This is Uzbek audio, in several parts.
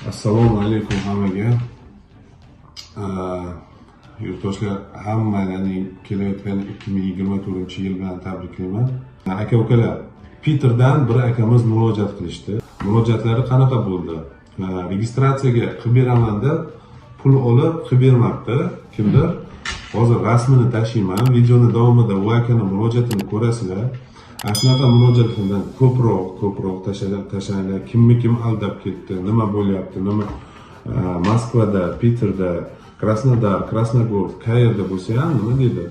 Assalomu alaykum hammaga. Yurtdoshlar, hammalarning kelayotgan 2024-yil bilan tabriklayman. Aka ukalar, Peterdan bir akamiz murojaat qilishdi. Murojaatlari qanaqa bo'ldi? Registratsiyaga qilib beraman deb pul olib qilib bermabdi kimdir. Hozir rasmini tashlayman. Videoni davomida bu akani murojaatini ko'rasizlar. Shunaqa murojaatlardan ko'proq tashlanglar. Kimni kim aldab ketdi, nima bo'lyapti, nima Moskvada, Peterda, Krasnodar, Krasnogorsk qayerda bo'lsa ham nima deydi?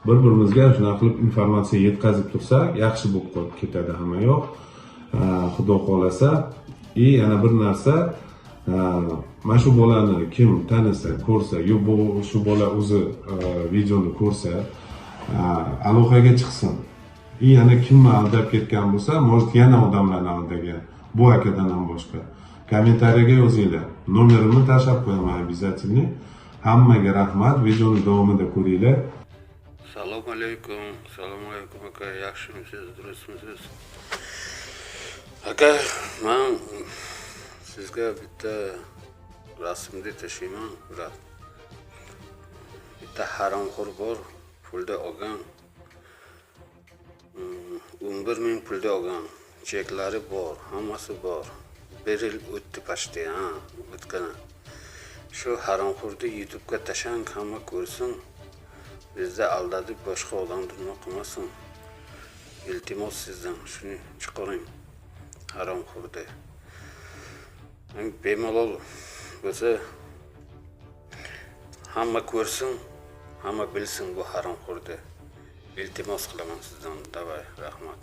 Bir-birimizga shunaqa qilib informatsiya yetkazib tursak, yaxshi bo'lib ketadi hamma yoq. Xudo xolasa. Yana bir narsa, mana shu bolani kim tanisa, ko'rsa, yo shu bola o'zi videoni ko'rsa, aloqaga chiqsin. Yana kimni aldab ketgan bo'lsa, может yana odamlarni aldagan. Bu akadan ham boshqa. Kommentariyaga yozinglar. Nomerimni tashlab qo'yaman обязательно. Hammaga rahmat. Videoni davomida ko'ringlar. Assalomu alaykum aka, yaxshimisiz, durustmisiz? Aka, men sizga bitta rasmni tashlayman, biroq bitta haromxo'r bor, pulda olgan. 11 ming pulda olgan. Cheklari bor, hammasi bor. 1 yil o'tdi pashti, o'tgan. Shu haromxo'rni YouTube'ga tashlang, hamma ko'rsin. Bizda aldadib boshqa odamni nima qilmasin. Iltimos sizdan shuni chiqaring. Haromxo'rni. Bemalol bo'lsa hamma ko'rsin, hamma bilsin bu haromxo'rni. İltimas qilaman sizdan. Davay, rahmat.